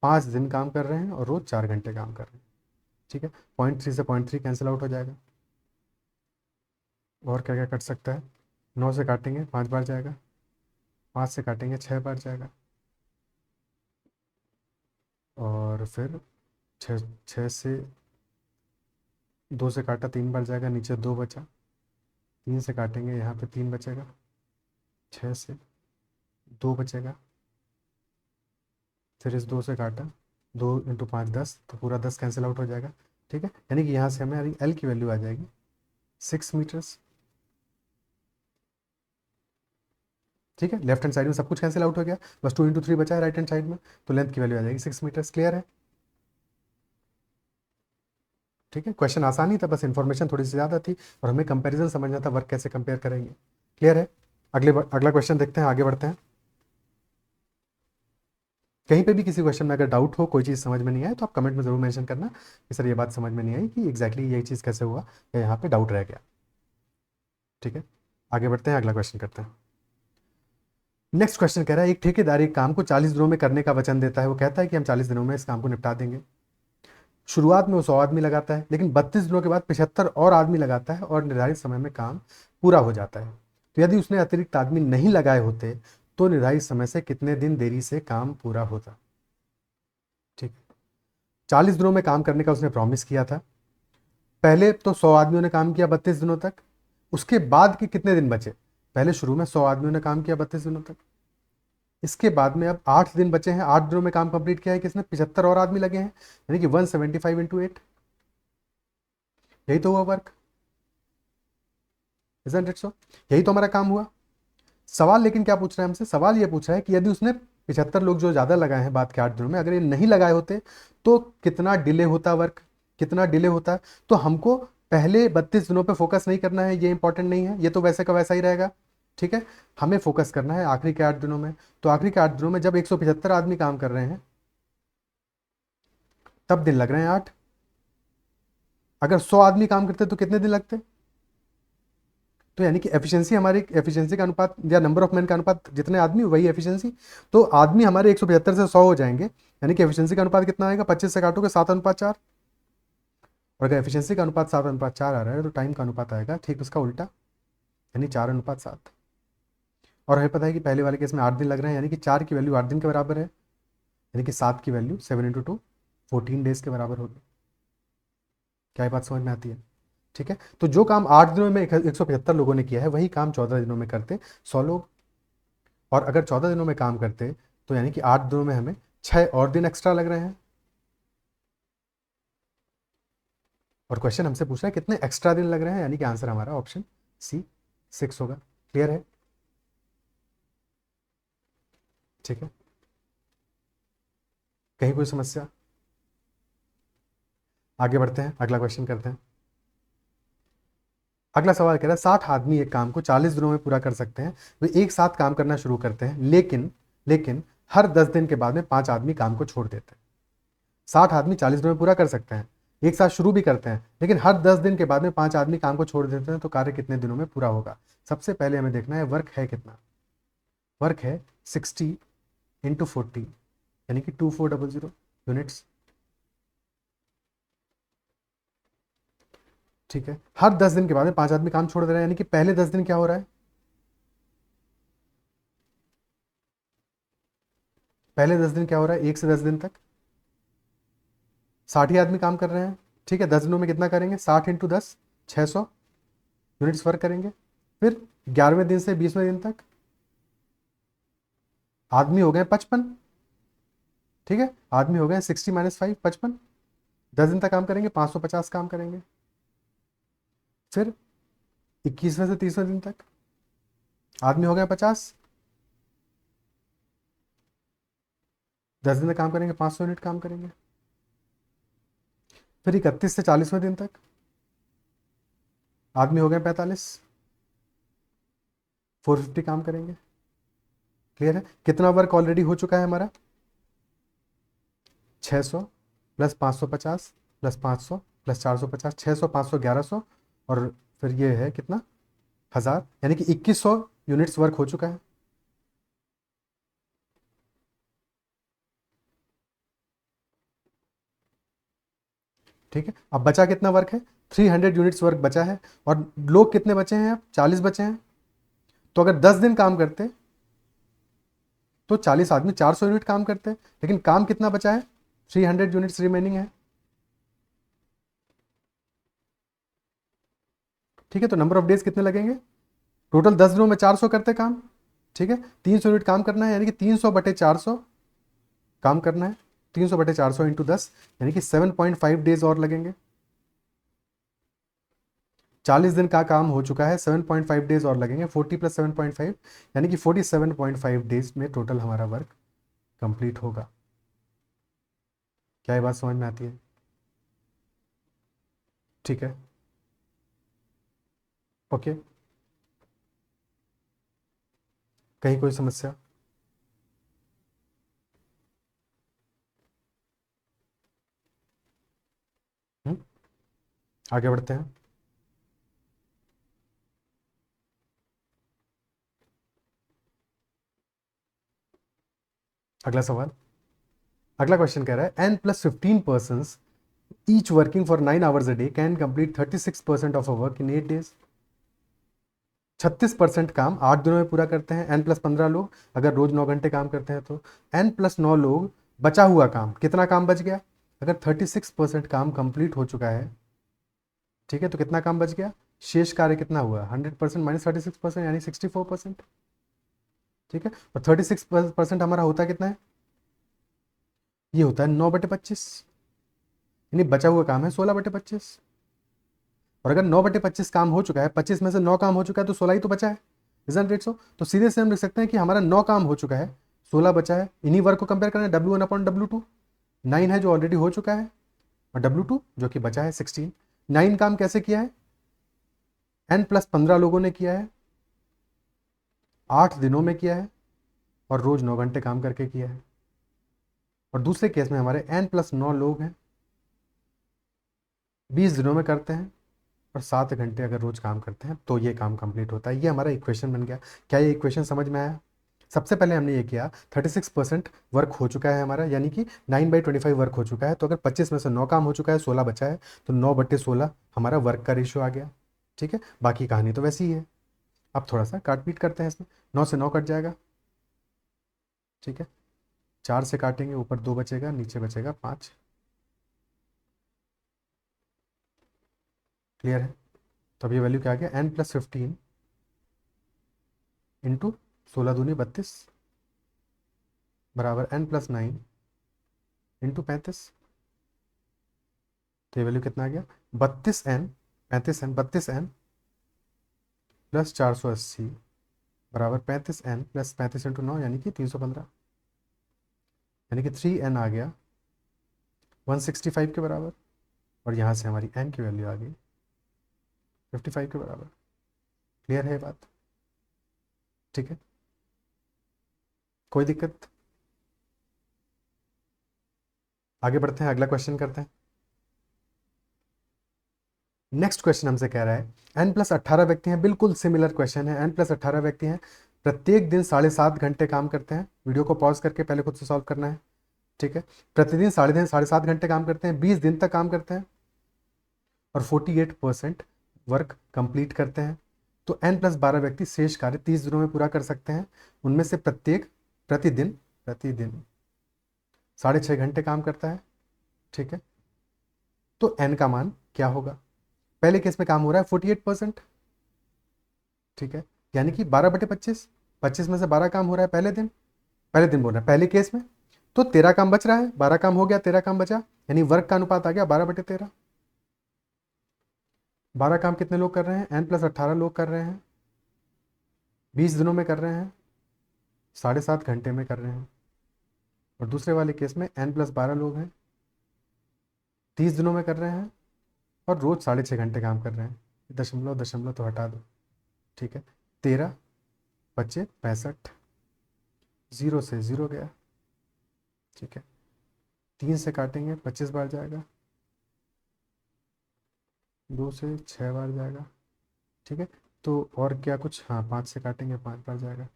S1: 5 दिन काम कर रहे हैं और रोज 4 घंटे काम कर रहे हैं। ठीक है, 0.3 से 0.3 कैंसिल आउट हो जाएगा। और क्या क्या कट सकता है? 9 से काटेंगे 5 बार जाएगा, 5 से काटेंगे 6 बार जाएगा, और फिर 6 से 2 से काटा 3 बार जाएगा, नीचे 2 बचा, 3 से काटेंगे यहाँ पे 3 बचेगा, 6 से 2 बचेगा, फिर इस 2 से काटा, 2 इंटू 5 10, तो पूरा 10 कैंसिल आउट हो जाएगा। ठीक है, यानी कि यहाँ से हमें एल की वैल्यू आ जाएगी 6 मीटर्स। ठीक है, लेफ्ट हैंड साइड में सब कुछ कैंसिल आउट हो गया, बस 2 इंटू 3 बचा है राइट हैंड साइड में, तो लेंथ की वैल्यू आ जाएगी 6 मीटर्स। क्लियर है? ठीक है, क्वेश्चन आसान ही था, बस इन्फॉर्मेशन थोड़ी सी ज़्यादा थी और हमें कंपैरिजन समझना था, वर्क कैसे कंपेयर करेंगे। क्लियर है? अगला क्वेश्चन देखते हैं, आगे बढ़ते हैं। कहीं पे भी किसी क्वेश्चन में अगर डाउट हो, कोई चीज़ समझ में नहीं आए, तो आप कमेंट में ज़रूर मेंशन करना कि सर ये बात समझ में नहीं आई, कि एग्जैक्टली ये चीज़ कैसे हुआ या यहाँ पे डाउट रह गया। ठीक है, आगे बढ़ते हैं, अगला क्वेश्चन करते हैं। नेक्स्ट क्वेश्चन कह रहा है एक ठेकेदार एक काम को 40 दिनों में करने का वचन देता है। वो कहता है कि हम 40 दिनों में इस काम को निपटा देंगे। शुरुआत में वो 100 आदमी लगाता है, लेकिन 32 दिनों के बाद 75 और आदमी लगाता है और निर्धारित समय में काम पूरा हो जाता है। तो यदि उसने अतिरिक्त आदमी नहीं लगाए होते तो निर्धारित समय से कितने दिन देरी से काम पूरा होता? ठीक, 40 दिनों में काम करने का उसने प्रॉमिस किया था। पहले तो 100 आदमियों ने काम किया 32 दिनों तक, उसके बाद के कितने दिन बचे? पहले शुरू में 100 आदमियों ने काम किया 32 दिनों तक, इसके बाद में अब 8 दिन बचे हैं, 8 दिनों में काम कंप्लीट किया है किसने? 75 और आदमी लगे हैं, यानी कि 175 इंटू 8, यही तो हुआ वर्क। इजंट इट सो? यही तो हमारा काम हुआ। सवाल लेकिन क्या पूछ रहा है हमसे? सवाल ये पूछ रहा है कि यदि उसने 75 लोग जो ज़्यादा लगाए हैं बाद के 8 दिनों में, अगर ये नहीं लगाए होते तो कितना डिले होता वर्क, कितना डिले होता? तो हमको पहले 32 दिनों पे फोकस नहीं करना है, ये इंपॉर्टेंट नहीं है, ये तो वैसे का वैसा ही रहेगा। ठीक है, हमें फोकस करना है आखिरी के 8 दिनों में। तो आखिरी के 8 दिनों में जब 175 आदमी काम कर रहे हैं तब दिन लग रहे हैं 8। अगर 100 आदमी काम करते तो कितने दिन लगते? तो यानी कि एफिशिएंसी, हमारी एफिशिएंसी का अनुपात या नंबर ऑफ मैन का अनुपात, जितने आदमी वही एफिशिएंसी। तो आदमी हमारे 175 से 100 हो जाएंगे, यानी कि एफिशिएंसी का अनुपात कितना आएगा? 25 से काटोगे 7:4। और अगर एफिशिएंसी का अनुपात 7:4 आ रहा है तो टाइम का अनुपात आएगा ठीक उसका उल्टा, यानी 4:7। और हमें पता है कि पहले वाले केस में 8 दिन लग रहे हैं, यानी कि 4 की वैल्यू 8 दिन के बराबर है, यानी कि 7 की वैल्यू 7 इंटू 2 14 डेज के बराबर होगी। क्या ये बात समझ में आती है? ठीक है, तो जो काम 8 दिनों में 175 लोगों ने किया है, वही काम 14 दिनों में करते 100 लोग। और अगर 14 दिनों में काम करते तो यानी कि 8 दिनों में हमें 6 और दिन एक्स्ट्रा लग रहे हैं। और क्वेश्चन हमसे पूछ रहा है कितने एक्स्ट्रा दिन लग रहे हैं, यानी कि आंसर हमारा ऑप्शन सी 6 होगा। क्लियर है? ठीक है, कहीं कोई समस्या? आगे बढ़ते हैं, अगला क्वेश्चन करते हैं। अगला सवाल कह रहा है 60 आदमी एक काम को 40 दिनों में पूरा कर सकते हैं। वे एक साथ काम करना शुरू करते हैं, लेकिन लेकिन हर 10 दिन के बाद में 5 आदमी काम को छोड़ देते हैं। 60 आदमी 40 दिनों में पूरा कर सकते हैं, एक साथ शुरू भी करते हैं, लेकिन हर 10 दिन के बाद में 5 आदमी काम को छोड़ देते हैं, तो कार्य कितने दिनों में पूरा होगा? सबसे पहले हमें देखना है वर्क है कितना। वर्क है 60 इंटू 40 यानी कि 2400 यूनिट्स। ठीक है, हर 10 दिन के बाद में 5 आदमी काम छोड़ दे रहे हैं, यानी कि पहले 10 दिन क्या हो रहा है, पहले 10 दिन क्या हो रहा है, 1 से 10 दिन तक 60 ही आदमी काम कर रहे हैं। ठीक है, 10 दिनों में कितना करेंगे, 60 इंटू 10, 600 यूनिट्स वर्क करेंगे। फिर 11वें दिन से 20वें दिन तक आदमी हो गए 55। ठीक है, आदमी हो गए 60 - 5 55। 10 दिन तक काम करेंगे, 550 काम करेंगे। फिर 21वें से 30वें दिन तक आदमी हो गए 50। 10 दिन तक काम करेंगे, 500 यूनिट काम करेंगे। फिर 31 से 40वें दिन तक आदमी हो गए 45। 450 काम करेंगे। क्लियर है, कितना वर्क ऑलरेडी हो चुका है हमारा, 600 प्लस 550 प्लस 500 प्लस 450, 600 500 1100, और फिर ये है कितना, 1000, यानी कि 2100 यूनिट्स वर्क हो चुका है। ठीक है, अब बचा कितना वर्क है, 300 यूनिट्स वर्क बचा है। और लोग कितने बचे हैं, अब 40 बचे हैं। तो अगर 10 दिन काम करते तो 40 आदमी 400 यूनिट काम करते, लेकिन काम कितना बचा है, 300 यूनिट्स रिमेनिंग है। ठीक है, तो नंबर ऑफ डेज कितने लगेंगे, टोटल 10 दिनों में 400 करते काम। ठीक है, 300 यूनिट काम करना है, यानी कि 300/400 काम करना है। 300/400 इंटू 10, यानी कि 7.5 डेज और लगेंगे। 40 दिन का काम हो चुका है, 7.5 डेज और लगेंगे, 40 + 7.5 यानी कि 47.5 डेज में टोटल हमारा वर्क कंप्लीट होगा। क्या ये बात समझ में आती है। ठीक है, ओके, कहीं कोई समस्या। हम्म, आगे बढ़ते हैं। अगला सवाल, अगला क्वेश्चन कह रहा है n+15 each working for 9 hours a day can complete 36% of a work in 8 days। 36% काम 8 दिनों में पूरा करते हैं, n+15 लोग अगर रोज 9 घंटे काम करते हैं तो n+9 लोग, बचा हुआ काम, कितना काम बच गया, अगर 36% काम कंप्लीट हो चुका है, ठीक है, तो कितना काम बच गया, शेष कार्य कितना हुआ, 100% - 36% यानी 64%। ठीक है, और 36% हमारा होता कितना है, ये होता है 9/25, यानी बचा हुआ काम है 16/25। और अगर 9/25 काम हो चुका है, 25 में से 9 काम हो चुका है, तो 16 ही तो बचा है, इजंट इट सो। तो सीधे से हम लिख सकते हैं कि हमारा 9 काम हो चुका है, 16 बचा है। इन्हीं वर्क को कंपेयर करना है, W1/W2, 9 है जो ऑलरेडी हो चुका है, और W2 जो कि बचा है 16। 9 काम कैसे किया है, n+15 लोगों ने किया है, 8 दिनों में किया है, और रोज 9 घंटे काम करके किया है। और दूसरे केस में हमारे n+9 लोग हैं, 20 दिनों में करते हैं, और 7 घंटे अगर रोज काम करते हैं तो ये काम कंप्लीट होता है। ये हमारा इक्वेशन बन गया। क्या ये इक्वेशन समझ में आया। सबसे पहले हमने ये किया, 36% वर्क हो चुका है हमारा, यानी कि 9/25 वर्क हो चुका है। तो अगर 25 में से 9 काम हो चुका है, 16 बचा है, तो 9/16 हमारा वर्क का रेशियो आ गया। ठीक है, बाकी कहानी तो वैसी ही है। अब थोड़ा सा काट पीट करते हैं इसमें, 9 से 9 कट जाएगा। ठीक है, 4 से काटेंगे, ऊपर 2 बचेगा, नीचे बचेगा 5। क्लियर है, तो अब ये वैल्यू क्या आ गया, n+15 इंटू 16×2 = 32 बराबर n+9 इंटू 35। तो ये वैल्यू कितना आ गया, 32n, 32n प्लस 480 बराबर 35n प्लस 35 इंटू 9 यानी कि 315, यानी कि 3n आ गया 165 के बराबर। और यहाँ से हमारी n की वैल्यू आ गई 55 के बराबर। क्लियर है ये बात। ठीक है, कोई दिक्कत। आगे बढ़ते हैं, अगला क्वेश्चन करते हैं। नेक्स्ट क्वेश्चन हमसे कह रहा है n+18 व्यक्ति हैं, बिल्कुल सिमिलर क्वेश्चन है। n+18 व्यक्ति हैं, प्रत्येक दिन 7.5 घंटे काम करते हैं। वीडियो को पॉज करके पहले खुद से सॉल्व करना है, ठीक है। प्रतिदिन 7.5 घंटे काम करते हैं, 20 दिन तक काम करते हैं और 48% वर्क कंप्लीट करते हैं। तो n+12 व्यक्ति शेष कार्य 30 दिनों में पूरा कर सकते हैं। उनमें से प्रत्येक प्रतिदिन 6.5 घंटे काम करता है, ठीक है। तो n का मान क्या होगा? पहले केस में काम हो रहा है 48%, ठीक है, यानी कि 12/25, 25 में से 12 काम हो रहा है पहले दिन बोल रहा है पहले केस में, तो 13 काम बच रहा है, 12 काम हो गया, 13 काम बचा, यानी वर्क का अनुपात आ गया 12/13। 12 काम कितने लोग कर रहे हैं? n+18 लोग कर रहे हैं, 20 दिनों में कर रहे हैं, 7.5 घंटे में कर रहे हैं। और दूसरे वाले केस में n+12 लोग हैं, 30 दिनों में कर रहे हैं और रोज 6.5 घंटे काम कर रहे हैं। दशमलव दशमलव तो हटा दो, ठीक है। 13 बच्चे 65, 0 से 0 गया, ठीक है। 3 से काटेंगे 25 बार जाएगा, 2 से 6 बार जाएगा, ठीक है। तो और क्या कुछ, हाँ 5 से काटेंगे 5 बार जाएगा।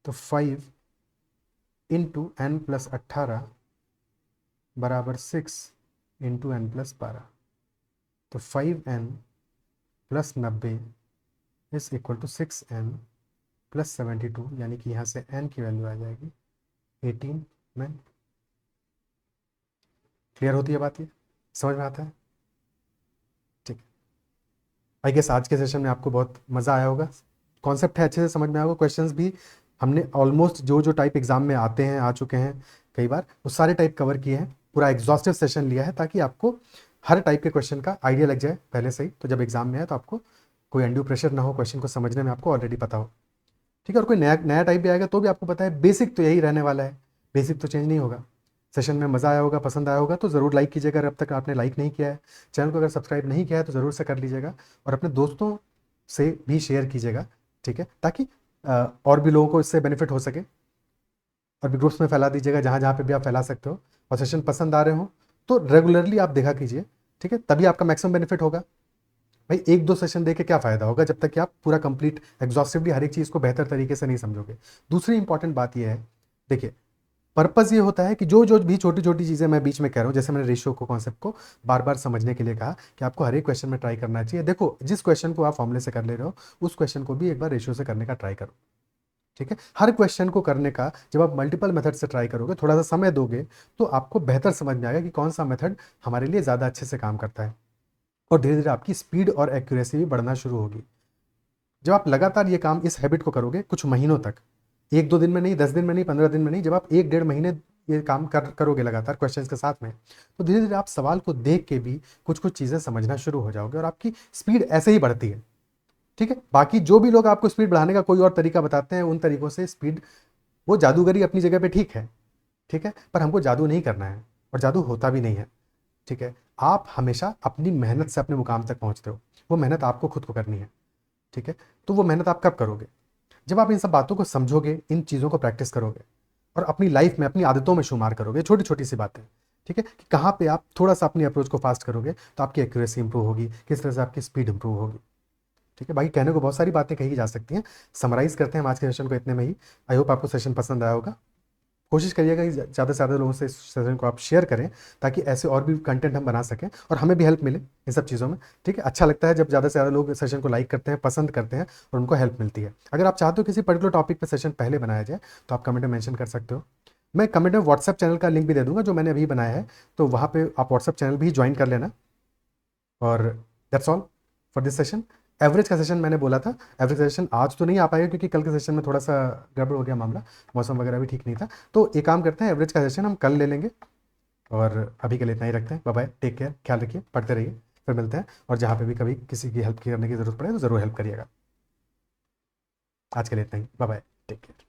S1: तो 5 × n+18 बराबर 6 × n+12। तो 5n+90 is equal to 6n+72, यानी कि यहाँ से n की वैल्यू आ जाएगी 18 में। क्लियर होती है बात? ये समझ में आता है? ठीक है। आई गेस आज के सेशन में आपको बहुत मज़ा आया होगा, कॉन्सेप्ट है अच्छे से समझ में आया होगा। क्वेश्चंस भी हमने ऑलमोस्ट जो टाइप एग्जाम में आते हैं, आ चुके हैं कई बार, वो सारे टाइप कवर किए हैं। पूरा एग्जॉस्टिव सेशन लिया है ताकि आपको हर टाइप के क्वेश्चन का आइडिया लग जाए पहले से ही, तो जब एग्जाम में आए तो आपको कोई अनड्यू प्रेशर ना हो, क्वेश्चन को समझने में आपको ऑलरेडी पता हो, ठीक है। और कोई नया टाइप भी आएगा तो भी आपको पता है बेसिक तो यही रहने वाला है, बेसिक तो चेंज नहीं होगा। सेशन में मज़ा आया होगा, पसंद आया होगा तो ज़रूर लाइक कीजिएगा। अगर अब तक आपने लाइक नहीं किया है, चैनल को अगर सब्सक्राइब नहीं किया है तो ज़रूर से कर लीजिएगा और अपने दोस्तों से भी शेयर कीजिएगा, ठीक है, ताकि और भी लोगों को इससे बेनिफिट हो सके। और भी ग्रुप्स में फैला दीजिएगा जहाँ जहाँ पे भी आप फैला सकते हो। और सेशन पसंद आ रहे हो तो रेगुलरली आप देखा कीजिए, ठीक है, तभी आपका मैक्सिमम बेनिफिट होगा। भाई 1-2 सेशन देके क्या फ़ायदा होगा जब तक कि आप पूरा कंप्लीट एग्जॉस्टिवली हर एक चीज़ को बेहतर तरीके से नहीं समझोगे। दूसरी इंपॉर्टेंट बात यह है, देखिए पर्पज़ ये होता है कि जो भी छोटी छोटी चीज़ें मैं बीच में कह रहा हूँ, जैसे मैंने रेशियो को कॉन्सेप्ट को बार बार समझने के लिए कहा कि आपको हर एक क्वेश्चन में ट्राई करना चाहिए। देखो जिस क्वेश्चन को आप फॉर्मूले से कर ले रहे हो उस क्वेश्चन को भी एक बार रेशियो से करने का ट्राई करो, ठीक है। हर क्वेश्चन को करने का जब आप मल्टीपल मेथड से ट्राई करोगे, थोड़ा सा समय दोगे, तो आपको बेहतर समझ में आएगा कि कौन सा मेथड हमारे लिए ज़्यादा अच्छे से काम करता है। और धीरे धीरे आपकी स्पीड और एक्यूरेसी भी बढ़ना शुरू होगी। जब आप लगातार ये काम, इस हैबिट को करोगे कुछ महीनों तक, 1-2 दिन में नहीं, 10 दिन में नहीं, 15 दिन में नहीं, जब आप 1-1.5 महीने ये काम करोगे लगातार क्वेश्चंस के साथ में, तो धीरे धीरे आप सवाल को देख के भी कुछ कुछ चीज़ें समझना शुरू हो जाओगे और आपकी स्पीड ऐसे ही बढ़ती है, ठीक है। बाकी जो भी लोग आपको स्पीड बढ़ाने का कोई और तरीका बताते हैं, उन तरीकों से स्पीड, वो जादूगरी अपनी जगह पे ठीक है, ठीक है, पर हमको जादू नहीं करना है और जादू होता भी नहीं है, ठीक है। आप हमेशा अपनी मेहनत से अपने मुकाम तक पहुंचते हो, वो मेहनत आपको खुद को करनी है, ठीक है। तो वो मेहनत आप कब करोगे? जब आप इन सब बातों को समझोगे, इन चीज़ों को प्रैक्टिस करोगे और अपनी लाइफ में, अपनी आदतों में शुमार करोगे, छोटी छोटी सी बातें, ठीक है, कि कहाँ पे आप थोड़ा सा अपनी अप्रोच को फास्ट करोगे तो आपकी एक्यूरेसी इंप्रूव होगी, किस तरह से आपकी स्पीड इंप्रूव होगी, ठीक है। बाकी कहने को बहुत सारी बातें कही जा सकती हैं, समराइज करते हैं हम आज के सेशन को इतने में ही। आई होप आपको सेशन पसंद आया होगा। कोशिश करिएगा कि ज़्यादा से ज़्यादा लोगों से इस सेशन को आप शेयर करें ताकि ऐसे और भी कंटेंट हम बना सकें और हमें भी हेल्प मिले इन सब चीज़ों में, ठीक है। अच्छा लगता है जब ज़्यादा से ज़्यादा लोग सेशन को लाइक करते हैं, पसंद करते हैं और उनको हेल्प मिलती है। अगर आप चाहते हो किसी पर्टिकुलर टॉपिक पर सेशन पहले बनाया जाए तो आप कमेंट में मेंशन कर सकते हो। मैं कमेंट में व्हाट्सएप चैनल का लिंक भी दे दूंगा जो मैंने अभी बनाया है, तो वहाँ पर आप व्हाट्सएप चैनल भी ज्वाइन कर लेना। और that's all for this session. Average का सेशन मैंने बोला था, एवरेज का सेशन आज तो नहीं आ पाएगा क्योंकि कल के सेशन में थोड़ा सा गड़बड़ हो गया मामला, मौसम वगैरह भी ठीक नहीं था। तो एक काम करते हैं, एवरेज का सेशन हम कल ले लेंगे और अभी के लिए इतना ही रखते हैं। बाय बाय, टेक केयर, ख्याल रखिए, पढ़ते रहिए, फिर मिलते हैं। और जहाँ पे भी कभी किसी की हेल्प करने की ज़रूरत पड़े तो ज़रूर हेल्प करिएगा। आज के लिए इतना ही, बाय बाय, टेक केयर।